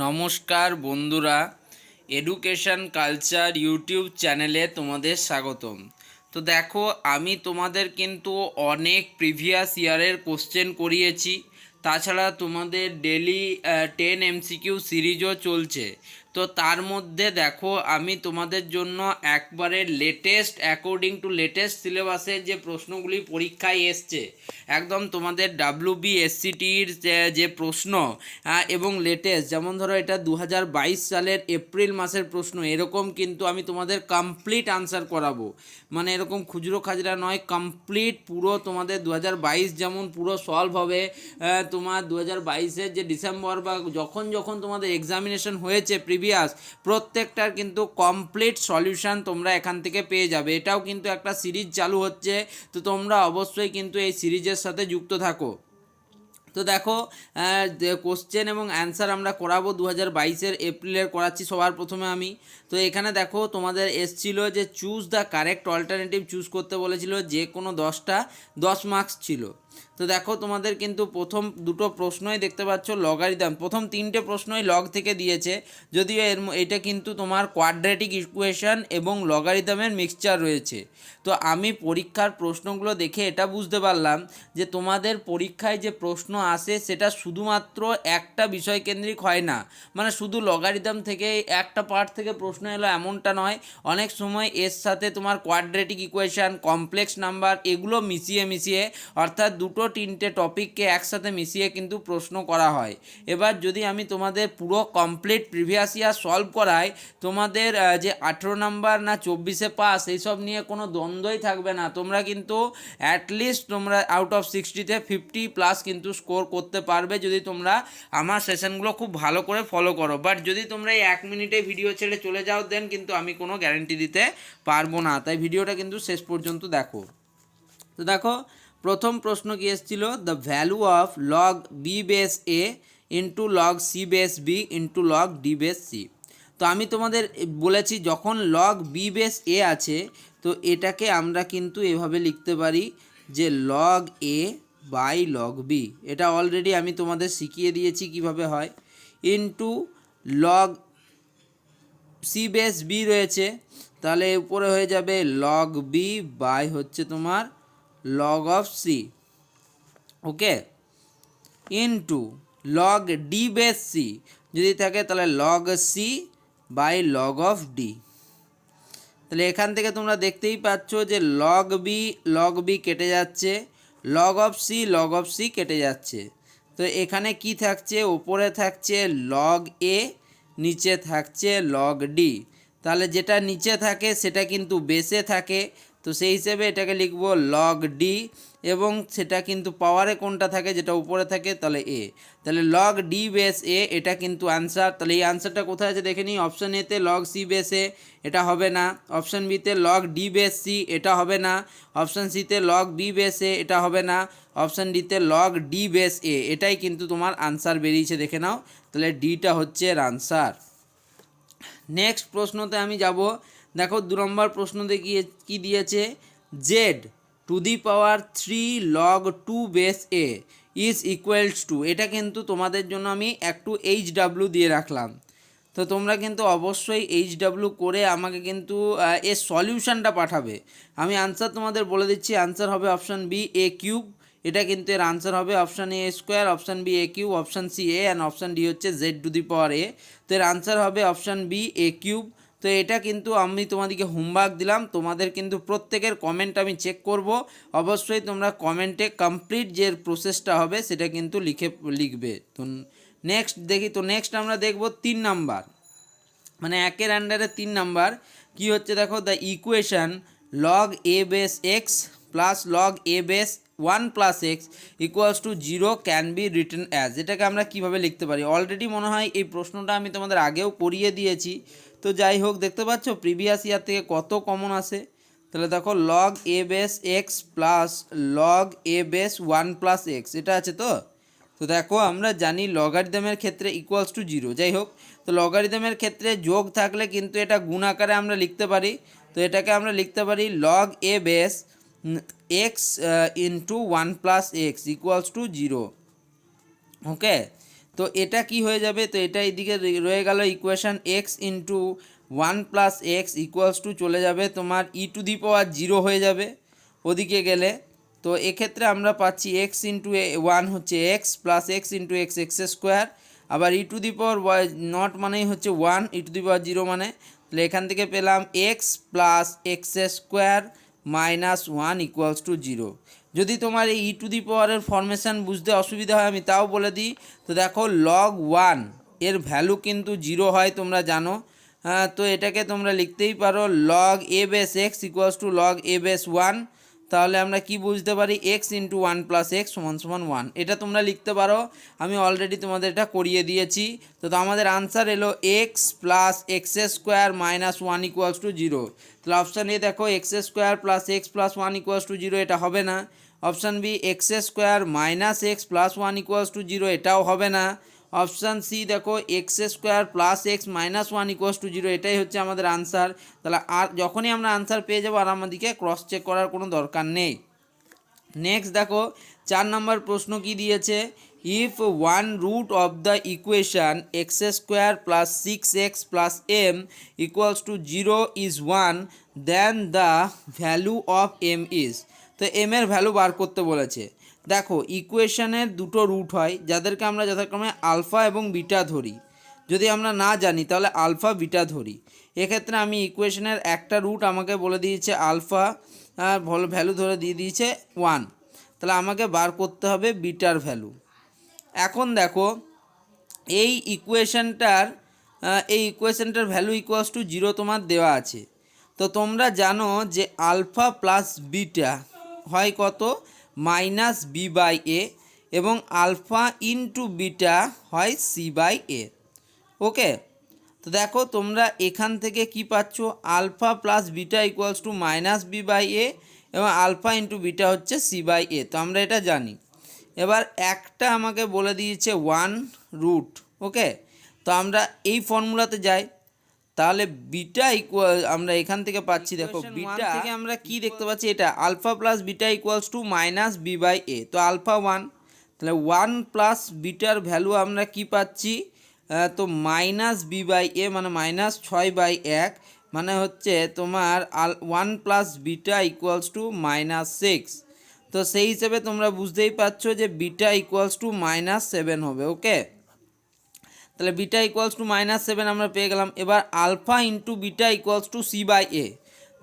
নমস্কার বন্ধুরা, education culture YouTube চ্যানেলে তোমাদের স্বাগতম। তো দেখো, আমি তোমাদের কিন্তু অনেক প্রিভিয়াস ইয়ারের কোশ্চেন করিয়েছি। তাছাড়া তোমাদের ডেলি 10 এমসিকিউ সিরিজও চলছে। তো তার মধ্যে দেখো, আমি তোমাদের জন্য একবারে লেটেস্ট অ্যাকর্ডিং টু লেটেস্ট সিলেবাসের যে প্রশ্নগুলি পরীক্ষায় এসছে, একদম তোমাদের WBSCTর যে প্রশ্ন এবং লেটেস্ট, যেমন ধরো এটা 2022 সালের এপ্রিল মাসের প্রশ্ন, এরকম কিন্তু আমি তোমাদের কমপ্লিট আনসার করাবো। মানে এরকম খুচরো খাজরা নয়, কমপ্লিট পুরো তোমাদের 2022 যেমন পুরো সলভ হবে। তোমার 2022-এর যে ডিসেম্বর বা যখন যখন তোমাদের এক্সামিনেশন হয়েছে প্রিভিয়াস, প্রত্যেকটার কিন্তু কমপ্লিট সলিউশন তোমরা এখান থেকে পেয়ে যাবে। এটাও কিন্তু একটা সিরিজ চালু হচ্ছে, তো তোমরা অবশ্যই কিন্তু এই সিরিজের সাথে যুক্ত থাকো। তো দেখো, কোশ্চেন এবং অ্যান্সার আমরা করাবো 2022-এর এপ্রিলের করাচ্ছি সবার প্রথমে আমি। তো এখানে দেখো, তোমাদের এসছিল যে choose the correct alternative choose করতে বলেছিল, যে কোনো 10টা 10 মার্কস ছিল। তো দেখো, তোমাদের কিন্তু প্রথম দুটো প্রশ্নই দেখতে পাচ্ছ লগারিদম, প্রথম তিনটে প্রশ্নই লগ থেকে দিয়েছে, যদিও এটা কিন্তু তোমার কোয়াড্রেটিক ইকুয়েশন এবং লগারিদমের মিক্সচার রয়েছে। তো আমি পরীক্ষার প্রশ্নগুলো দেখে এটা বুঝতে পারলাম যে তোমাদের পরীক্ষায় যে প্রশ্ন আসে সেটা শুধুমাত্র একটা বিষয়কেন্দ্রিক হয় না। মানে শুধু লগারিদম থেকে একটা পার্ট থেকে প্রশ্ন এলো এমনটা নয়, অনেক সময় এর সাথে তোমার কোয়াড্রেটিক ইকুয়েশন, কমপ্লেক্স নাম্বার, এগুলো মিশিয়ে অর্থাৎ দুটো তিনটে টপিককে একসাথে মিশিয়ে কিন্তু প্রশ্ন করা হয়। এবার যদি আমি তোমাদের পুরো কমপ্লিট প্রিভিয়াস ইয়ার সলভ করাই, তোমাদের যে 18 নাম্বার না 24-এ পাস, এইসব নিয়ে কোনো দ্বন্দ্বই থাকবে না। তোমরা কিন্তু অ্যাটলিস্ট তোমরা আউট অফ 60-তে 50+ কিন্তু স্কোর করতে পারবে, যদি তোমরা আমার সেশনগুলো খুব ভালো করে ফলো করো। বাট যদি তোমরা এই 1 মিনিটে ভিডিও ছেড়ে চলে যাও, দেন কিন্তু আমি কোনো গ্যারেন্টি দিতে পারবো না। তাই ভিডিওটা কিন্তু শেষ পর্যন্ত দেখো। তো দেখো, প্রথম প্রশ্ন কি এসেছিল, the value of log B base A into log C base B into log D base C. তো আমি তোমাদের বলেছি, যখন লগ বি বেস এ আছে, তো এটাকে আমরা কিন্তু এভাবে লিখতে পারি যে log A by log B. এটা অলরেডি আমি তোমাদের শিখিয়ে দিয়েছি কিভাবে হয়। Into log C base B রয়েছে, তাহলে উপরে হয়ে যাবে লগ বি বাই হচ্ছে তোমার log of C, okay, into log D base C যদি থাকে তাহলে log C by log of D. তাহলে এখান থেকে তোমরা দেখতেই পাচ্ছ যে লগ বি কেটে যাচ্ছে, লগ অফ সি কেটে যাচ্ছে। তো এখানে কি থাকছে, ওপরে থাকছে লগ এ, নিচে থাকছে লগ ডি। তাহলে যেটা নিচে থাকে সেটা কিন্তু বেসে থাকে, তো সেই হিসেবে এটাকে লিখব লগ ডি, এবং সেটা কিন্তু পাওয়ারে কোনটা থাকে, যেটা উপরে থাকে, তাহলে এ। তাহলে লগ ডি বেস এ, এটা কিন্তু অ্যান্সার। তাহলে এই অ্যান্সারটা কোথায় আছে দেখে নিই। অপশান এতে লগ সি বেস এ, এটা হবে না। অপশান বিতে লগ ডি বেস সি, এটা হবে না। অপশান সিতে লগ বি বেস এ, এটা হবে না। অপশান ডিতে লগ ডি বেস এ, এটাই কিন্তু তোমার আনসার বেরিয়েছে, দেখে নাও। তাহলে ডিটা হচ্ছে এর আনসার। নেক্সট প্রশ্নতে আমি যাব। দেখো, 2 নম্বর প্রশ্ন দেখিয়ে কি দিয়েছে, Z to the power 3 log 2 base A is equals to. এটা কিন্তু তোমাদের জন্য আমি একটু HW দিয়ে রাখলাম। তো তোমরা কিন্তু অবশ্যই HW করে আমাকে কিন্তু এর সলিউশনটা পাঠাবে। আমি আনসার তোমাদের বলে দিচ্ছি, আনসার হবে অপশান বি এ কিউব। এটা কিন্তু এর আনসার হবে option A square, option B A cube, option C A, and option D হচ্ছে Z to the power A. তো এর আনসার হবে অপশান বি এ কিউব। তো এটা কিন্তু আমি তোমাদেরকে হোমওয়ার্ক দিলাম, তোমাদের কিন্তু প্রত্যেকের কমেন্ট আমি চেক করব। অবশ্যই তোমরা কমেন্টে কমপ্লিট যে প্রসেসটা হবে সেটা কিন্তু লিখবে। তো নেক্সট দেখি, তো নেক্সট আমরা দেখব 3 নাম্বার, মানে একের আন্ডারে 3 নাম্বার কি হচ্ছে দেখো, the equation log A base x plus log A base 1 plus x equals to 0 can be written as. এটাকে আমরা কিভাবে লিখতে পারি, অলরেডি মনে হয় এই প্রশ্নটা আমি তোমাদের আগেও করিয়ে দিয়েছি। তো যাই হোক, দেখতে পাচ্ছ প্রিভিয়াস ইয়ার থেকে কত কমন আসে। তাহলে দেখো, লগ এ বেস এক্স প্লাস লগ এ বেস 1 প্লাস এক্স, এটা আছে। তো তো দেখো, আমরা জানি লগারিদমের ক্ষেত্রে ইকুয়ালস টু 0। যাই হোক, তো লগারিদমের ক্ষেত্রে যোগ থাকলে কিন্তু এটা গুণ আকারে আমরা লিখতে পারি। তো এটাকে আমরা লিখতে পারি log A base x into 1 plus x equals to 0, ওকে। তো এটা কি হয়ে যাবে, তো এটা এইদিকে রয়ে গেল ইকুয়েশান এক্স ইন্টু 1 + x = চলে যাবে তোমার e⁻0 হয়ে যাবে ওদিকে গেলে। তো এক্ষেত্রে আমরা পাচ্ছি এক্স ইন্টু 1 হচ্ছে x plus x into x x square, আবার e⁻0 মানেই হচ্ছে 1, e⁻0 মানে, তাহলে এখান থেকে পেলাম x plus X square minus 1 = 0। যদি তোমার এই e⁻এর ফরমেশান বুঝতে অসুবিধা হয় আমি তাও বলে দিই। তো দেখো log 1 এর ভ্যালু কিন্তু 0 হয় তোমরা জানো। তো এটাকে তোমরা লিখতেই পারো log a base x = log a base 1। তাহলে আমরা কি বুঝতে পারি, x ইন্টু 1 + x = 1, এটা তোমরা লিখতে পারো। আমি অলরেডি তোমাদের এটা করিয়ে দিয়েছি। তো আমাদের আনসার এলো X plus X square minus 1 = 0। তাহলে অপশান এ দেখো X square plus X plus 1 = 0, এটা হবে না। Option B X square minus X plus 1 = 0, এটাও হবে না। অপশান সি দেখো X square plus X minus 1 = 0, এটাই হচ্ছে আমাদের আনসার। তাহলে আর যখনই আমরা আনসার পেয়ে যাবো আর আমাদেরকে ক্রস চেক করার কোনো দরকার নেই। নেক্সট দেখো 4 নম্বর প্রশ্ন কি দিয়েছে, if 1 root of the equation X square plus 6x plus m = 0 is 1, then the value of m is. তো m এর ভ্যালু বার করতে বলেছে। দেখো ইকুয়েশানের দুটো রুট হয় যাদেরকে আমরা যথাক্রমে আলফা এবং বিটা ধরি। যদি আমরা না জানি তাহলে আলফা বিটা ধরি। এক্ষেত্রে আমি ইকুয়েশনের একটা রুট আমাকে বলে দিয়েছে আলফা, ভ্যালু ধরে দিয়ে দিয়েছে 1, তাহলে আমাকে বার করতে হবে বিটার ভ্যালু। এখন দেখো এই ইকুয়েশনটার ভ্যালু = 0 তোমার দেওয়া আছে। তো তোমরা জানো যে আলফা প্লাস বিটা হয় কত, -b/a, এবং আলফা ইন্টু বিটা হয় c/a। ওকে, তো দেখো তোমরা এখান থেকে কি পাচ্ছ, আলফা প্লাস বিটা = -b/a এবং আলফা ইন্টু বিটা হচ্ছে c/a। তো আমরা এটা জানি। এবার একটা আমাকে বলে দিয়েছে 1 রুট। ওকে, তো আমরা এই ফর্মুলাতে যাই, তাহলে বিটা আমরা এখান থেকে পাচ্ছি, দেখো বিটা থেকে আমরা কি দেখতে পাচ্ছি, এটা আলফা প্লাস বিটা = -b/a। তো আলফা 1, তাহলে 1 প্লাস বিটার ভ্যালু আমরা কি পাচ্ছি, তো -b/a মানে -6/1, মানে হচ্ছে তোমার 1 প্লাস বিটা = -6। তো সেই হিসেবে তোমরা বুঝতেই পারছো যে বিটা = -7 হবে। ওকে, তাহলে বিটা = -7 আমরা পেয়ে গেলাম। এবার আলফা ইন্টু বিটা = c/a।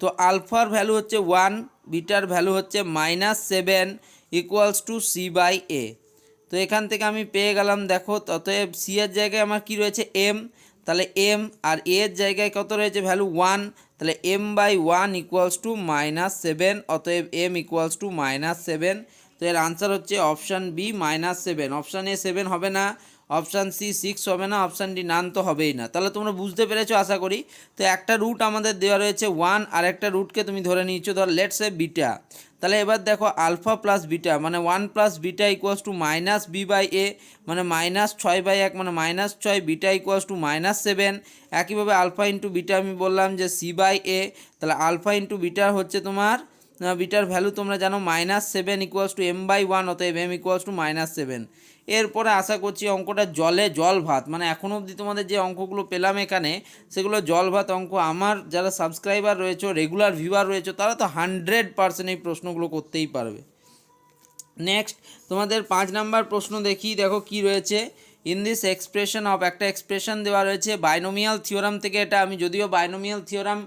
তো আলফার ভ্যালু হচ্ছে 1, বিটার ভ্যালু হচ্ছে -7 = c/a। তো এখান থেকে আমি পেয়ে গেলাম, দেখো অতএব সি এর জায়গায় আমার কি রয়েছে m, তাহলে m, আর a এর জায়গায় কত রয়েছে ভ্যালু 1, তাহলে m/1 = -7, অতএব m = -7। তো এর আনসার হচ্ছে অপশান বি -7। অপশান এ 7 হবে না, অপশান সি 6 হবে না, অপশান ডি নান তো হবেই না। তাহলে তোমরা বুঝতে পেরেছো আশা করি। তো একটা রুট আমাদের দেওয়া রয়েছে 1, আর একটা রুটকে তুমি ধরে নিচ্ছ ধর লেটস সে বিটা। তাহলে এবার দেখো আলফা প্লাস বিটা মানে 1 প্লাস বিটা = -b/a মানে -6/1 মানে -6, বিটা = -7। একইভাবে আলফা ইন্টু বিটা আমি বললাম যে c/a, তাহলে আলফা ইন্টু বিটা হচ্ছে তোমার বিটার ভ্যালু তোমরা জানো -7 = m/1, অতএব m = -7। এরপরে আশা করছি অঙ্কটা জল ভাত, মানে এখনও অবধি তোমাদের যে অঙ্কগুলো পেলাম এখানে সেগুলো জল ভাত অঙ্ক। আমার যারা সাবস্ক্রাইবার রয়েছে, রেগুলার ভিউয়ার রয়েছে, তারা তো 100% এই প্রশ্নগুলো করতেই পারবে। নেক্সট তোমাদের 5 নাম্বার প্রশ্ন দেখি, দেখো কি রয়েছে। ইন দিস এক্সপ্রেশন অফ, একটা এক্সপ্রেশন দেওয়া রয়েছে বাইনোমিয়াল থিওরাম থেকে। এটা আমি যদিও বাইনোমিয়াল থিওরাম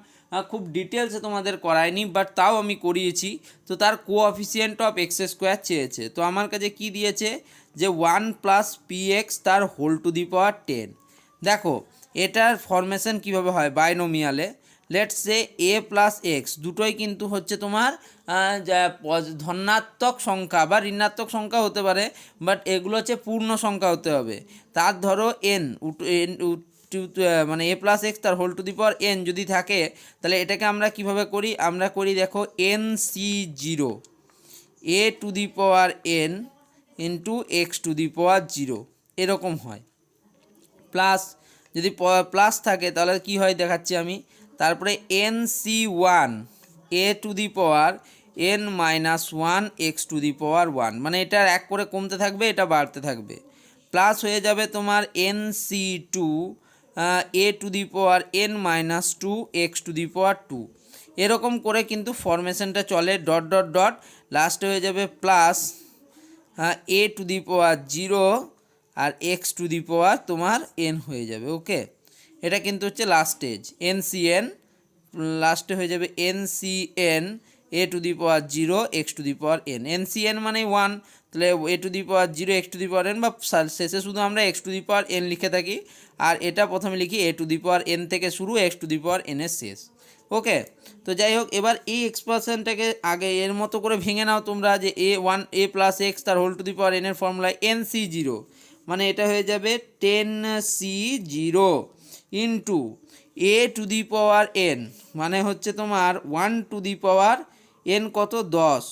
খুব ডিটেলসে তোমাদের করাইনি, বাট তাও আমি করিয়েছি। তো তার কোঅফিসিয়েন্ট অফ x² চেয়েছে। তো আমার কাছে কি দিয়েছে যে 1 + px তার হোল টু দি পাওয়ার 10। দেখো এটার ফরমেশন কিভাবে হয় বাইনোমিয়ালে, let's say a plus x দুটোই কিন্তু হচ্ছে তোমার ধনাত্মক সংখ্যা বা ঋণাত্মক সংখ্যা হতে পারে, বাট এগুলো হচ্ছে পূর্ণ সংখ্যা হতে হবে। তার ধরো n মানে a প্লাস এক্স তার whole to the power n যদি থাকে, তাহলে এটাকে আমরা কিভাবে করি, আমরা করি দেখো nc0 a to the power n into x to the power 0, এরকম হয়। প্লাস যদি প্লাস থাকে তাহলে কি হয় দেখাচ্ছি আমি, তারপরে nc1 a to the power n-1 x to the power 1, মানে এটা এক করে কমতে থাকবে, এটা বাড়তে থাকবে। প্লাস হয়ে যাবে তোমার NC2 a to the power n minus 2 x to the power 2। এরকম করে কিন্তু ফরমেশনটা চলে, ডট ডট ডট, লাস্টে হয়ে যাবে plus a to the power 0 আর x টু দি পাওয়ার তোমার n হয়ে যাবে। ওকে, এটা কিন্তু হচ্ছে লাস্ট স্টেজ। NCN লাস্টে হয়ে যাবে NCN a to the power 0 x to the power n। NCN মানে 1, তাহলে a to the power 0 x to the power n, বা শেষে শুধু আমরা x to the power n লিখে থাকি, আর এটা প্রথমে লিখি a to the power n থেকে শুরু, x to the power n এর শেষ। ওকে, তো যাই হোক, এবার এই এক্সপ্রেশনটাকে আগে এর মতো করে ভেঙে নাও তোমরা, যে a প্লাস এক্স তার whole to the power n এর ফর্মুলায় NC0, মানে এটা হয়ে যাবে 10C0 into a to the power n, মানে হচ্ছে তোমার 1 টু দি পাওয়ার n কত 10,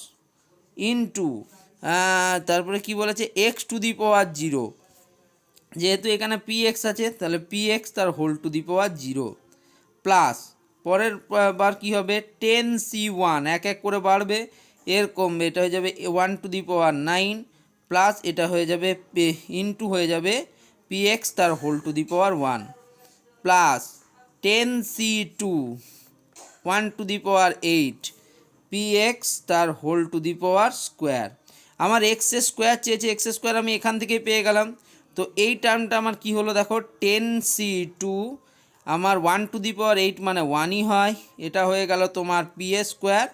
ইন্টু তারপরে কি বলেছে x টু দি পাওয়ার 0, যেহেতু এখানে px আছে তাহলে px তার whole to the power 0, plus পরের বার কী হবে 10C1, এক এক করে বাড়বে, এর কমবে, এটা হয়ে যাবে 1 টু দি পাওয়ার 9, প্লাস এটা হয়ে যাবে ইন্টু হয়ে যাবে px তার whole to the power 1, plus 10C2 1 to the power 8 px তার whole to the power square. আমার এক্স স্কোয়ার চেয়েছে, এক্স স্কোয়ার আমি এখান থেকেই পেয়ে গেলাম। তো এই টার্মটা আমার কি হলো দেখো, 10C2 আমার 1 টু দি পাওয়ার 8 মানে 1ই হয়, এটা হয়ে গেল তোমার px স্কোয়ার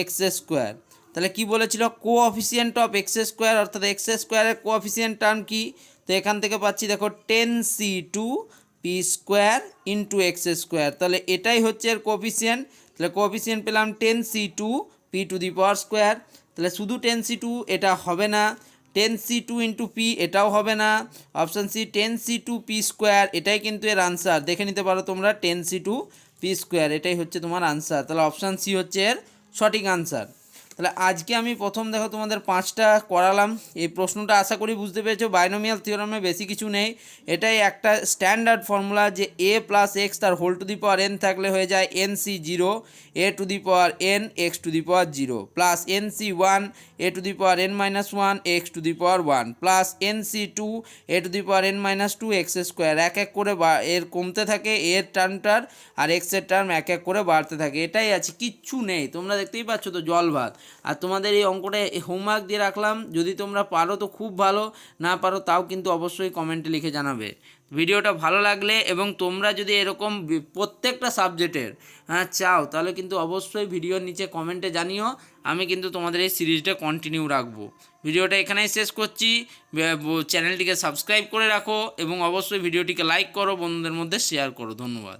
এক্স স্কোয়ার। তাহলে কি বলেছিল, কোঅফিসিয়েন্ট অফ এক্স স্কোয়ার, অর্থাৎ এক্স স্কোয়ারের কোঅফিসিয়েন্ট টার্ম কি, তো এখান থেকে পাচ্ছি দেখো 10C2 P square into x square, তাহলে এটাই হচ্ছে এর কোঅফিসিয়েন্ট। তাহলে কোঅফিসিয়েন্ট পেলাম 10C2 P two the power square. তাহলে শুধু 10C2 এটা হবে না, 10C2 ইন্টু পি এটাও হবে না, option C 10C2 P square, এটাই কিন্তু এর আনসার। দেখে নিতে পারো তোমরা, 10C2 পি স্কোয়ার এটাই হচ্ছে তোমার আনসার। তাহলে অপশান সি হচ্ছে এর সঠিক আনসার। তাহলে আজকে আমি প্রথম দেখো তোমাদের 5টা করালাম। এই প্রশ্নটা আশা করি বুঝতে পেরেছো, বাইনোমিয়াল থিওরামে বেশি কিছু নেই, এটাই একটা স্ট্যান্ডার্ড ফর্মুলা, যে a প্লাস এক্স তার whole to the power n থাকলে হয়ে যায় NC0 a to the power n x to the power 0, plus NC1 a to the power n minus 1 x to the power 1, plus NC2 a to the power n minus 2 x square. এক এক করে এর কমতে থাকে এর টার্মটার, আর এক্সের term এক এক করে বাড়তে থাকে, এটাই আছে, কিচ্ছু নেই। তোমরা দেখতেই পাচ্ছ তো, জল ভাত। আর তোমাদের এই অঙ্কটা হোমওয়ার্ক দিয়ে রাখলাম, যদি তোমরা পারো তো খুব ভালো, না পারো তাও কিন্তু অবশ্যই কমেন্টে লিখে জানাবে। ভিডিওটা ভালো লাগলে এবং তোমরা যদি এরকম প্রত্যেকটা সাবজেক্টের চাও, তাহলে কিন্তু অবশ্যই ভিডিওর নিচে কমেন্টে জানিও, আমি কিন্তু তোমাদের এই সিরিজটা কন্টিনিউ রাখবো। ভিডিওটা এখানেই শেষ করছি, চ্যানেলটিকে সাবস্ক্রাইব করে রাখো এবং অবশ্যই ভিডিওটিকে লাইক করো, বন্ধুদের মধ্যে শেয়ার করো। ধন্যবাদ।